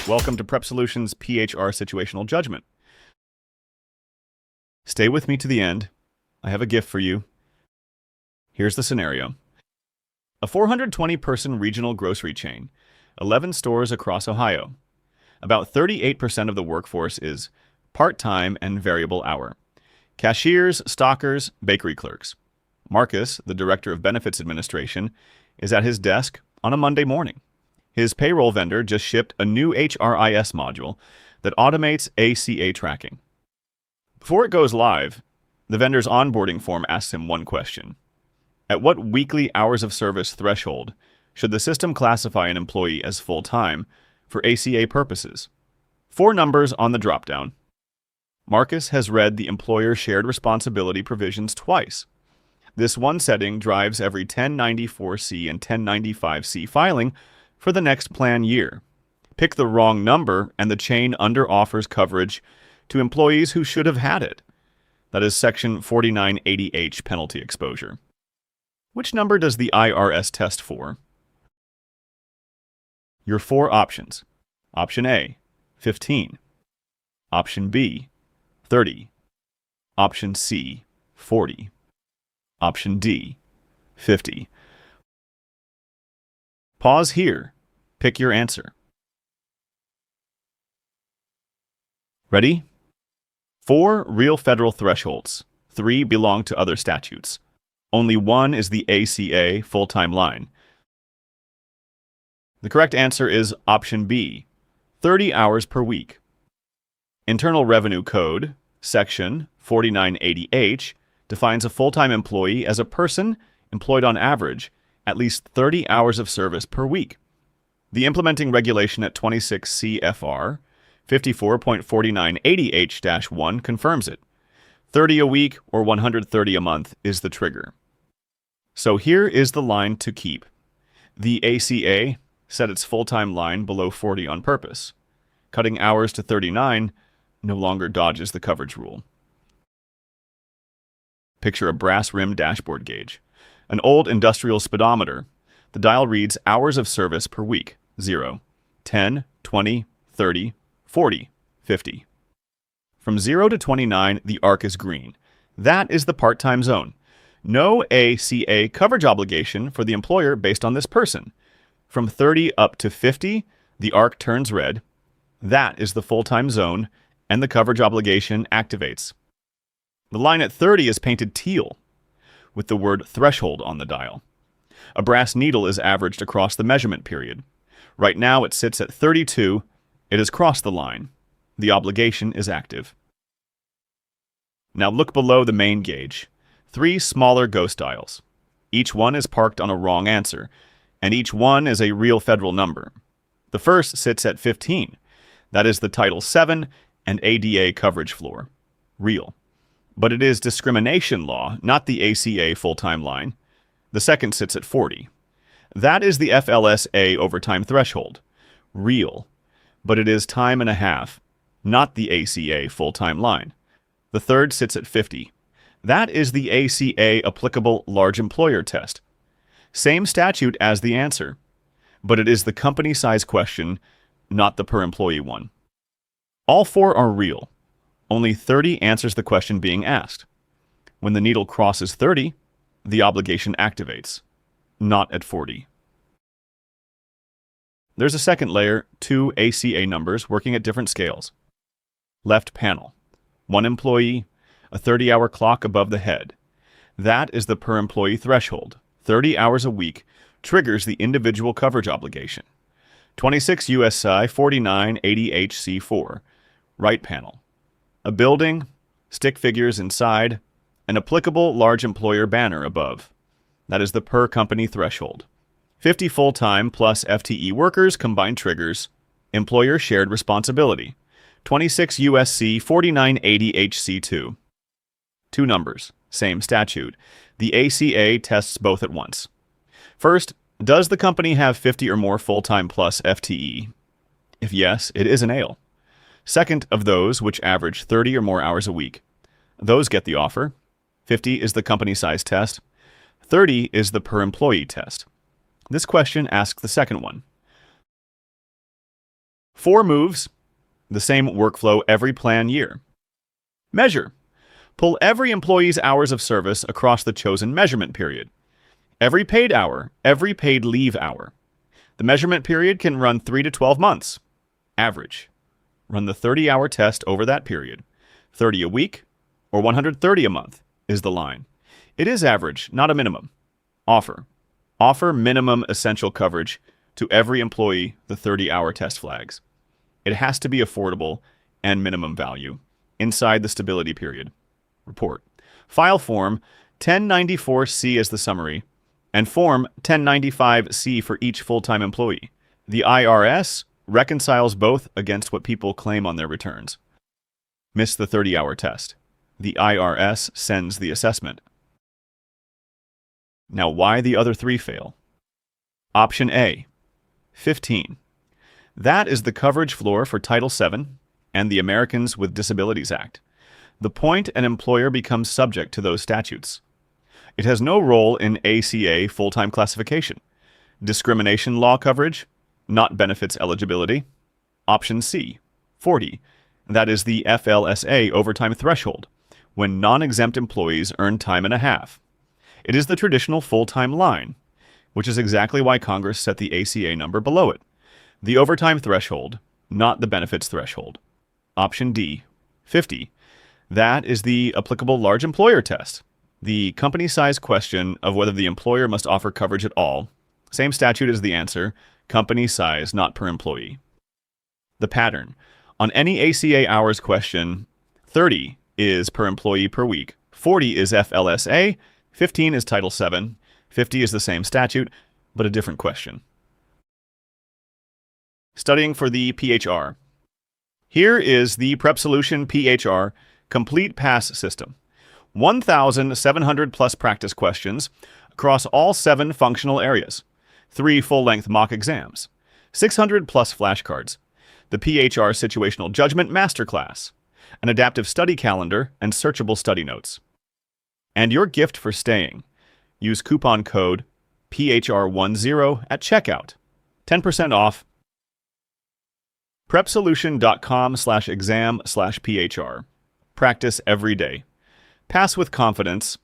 Welcome to Prep Solutions PHR Situational Judgment. Stay with me to the end. I have a gift for you. Here's the scenario. A 420-person regional grocery chain, 11 stores across Ohio. About 38% of the workforce is part-time and variable hour. Cashiers, stockers, bakery clerks. Marcus, the Director of Benefits Administration, is at his desk on a Monday morning. His payroll vendor just shipped a new HRIS module that automates ACA tracking. Before it goes live, the vendor's onboarding form asks him one question. At what weekly hours of service threshold should the system classify an employee as full-time for ACA purposes? 4 numbers on the dropdown. Marcus has read the employer shared responsibility provisions twice. This one setting drives every 1094C and 1095C filing for the next plan year. Pick the wrong number and the chain under-offers coverage to employees who should have had it. That is Section 4980H penalty exposure. Which number does the IRS test for? Your 4 options. Option A, 15. Option B, 30. Option C, 40. Option D, 50. Pause here. Pick your answer. Ready? 4 real federal thresholds. 3 belong to other statutes. Only 1 is the ACA full-time line. The correct answer is option B, 30 hours per week. Internal Revenue Code, Section 4980H, defines a full-time employee as a person employed on average at least 30 hours of service per week. The implementing regulation at 26 CFR 54.4980H-1 confirms it. 30 a week or 130 a month is the trigger. So here is the line to keep. The ACA set its full-time line below 40 on purpose. Cutting hours to 39 no longer dodges the coverage rule. Picture a brass-rimmed dashboard gauge. An old industrial speedometer. The dial reads hours of service per week. 0, 10, 20, 30, 40, 50. From 0 to 29, the arc is green. That is the part-time zone. No ACA coverage obligation for the employer based on this person. From 30 up to 50, the arc turns red. That is the full-time zone, and the coverage obligation activates. The line at 30 is painted teal, with the word threshold on the dial. A brass needle is averaged across the measurement period. Right now it sits at 32. It has crossed the line. The obligation is active. Now look below the main gauge. 3 smaller ghost dials. Each one is parked on a wrong answer, and each one is a real federal number. The first sits at 15. That is the Title VII and ADA coverage floor. Real. But it is discrimination law, not the ACA full-time line. The second sits at 40. That is the FLSA overtime threshold. Real. But it is time and a half, not the ACA full-time line. The third sits at 50. That is the ACA applicable large employer test. Same statute as the answer, but it is the company size question, not the per employee one. All 4 are real. Only 30 answers the question being asked. When the needle crosses 30, the obligation activates, not at 40. There's a second layer, 2 ACA numbers working at different scales. Left panel, 1 employee, a 30-hour clock above the head. That is the per employee threshold. 30 hours a week triggers the individual coverage obligation. 26 USI 4980HC4, right panel. A building, stick figures inside, an applicable large employer banner above. That is the per company threshold. 50 full-time plus FTE workers combined triggers, employer shared responsibility. 26 USC 4980HC2. 2 numbers, same statute. The ACA tests both at once. First, does the company have 50 or more full-time plus FTE? If yes, it is an ALE. Second, of those which average 30 or more hours a week. Those get the offer. 50 is the company size test. 30 is the per employee test. This question asks the second one. 4 moves, the same workflow every plan year. Measure. Pull every employee's hours of service across the chosen measurement period. Every paid hour, every paid leave hour. The measurement period can run 3 to 12 months. Average. Run the 30-hour test over that period. 30 a week or 130 a month is the line. It is average, not a minimum. Offer. Offer minimum essential coverage to every employee the 30-hour test flags. It has to be affordable and minimum value inside the stability period. Report. File Form 1094C as the summary, and Form 1095C for each full-time employee. The IRS reconciles both against what people claim on their returns. Miss the 30-hour test. The IRS sends the assessment. Now, why the other 3 fail? Option A, 15. That is the coverage floor for Title VII and the Americans with Disabilities Act. The point an employer becomes subject to those statutes. It has no role in ACA full-time classification. Discrimination law coverage, not benefits eligibility. Option C, 40. That is the FLSA overtime threshold, when non-exempt employees earn time and a half. It is the traditional full-time line, which is exactly why Congress set the ACA number below it. The overtime threshold, not the benefits threshold. Option D, 50. That is the applicable large employer test, the company size question of whether the employer must offer coverage at all. Same statute as the answer, company size, not per employee. The pattern. On any ACA hours question, 30 is per employee per week, 40 is FLSA, 15 is Title VII, 50 is the same statute, but a different question. Studying for the PHR. Here is the Prep Solution PHR Complete Pass System. 1,700 plus practice questions across all 7 functional areas, 3 full-length mock exams, 600 plus flashcards, the PHR Situational Judgment Masterclass, an adaptive study calendar, and searchable study notes. And your gift for staying. Use coupon code PHR10 at checkout. 10% off. prepsolution.com/exam/PHR. Practice every day. Pass with confidence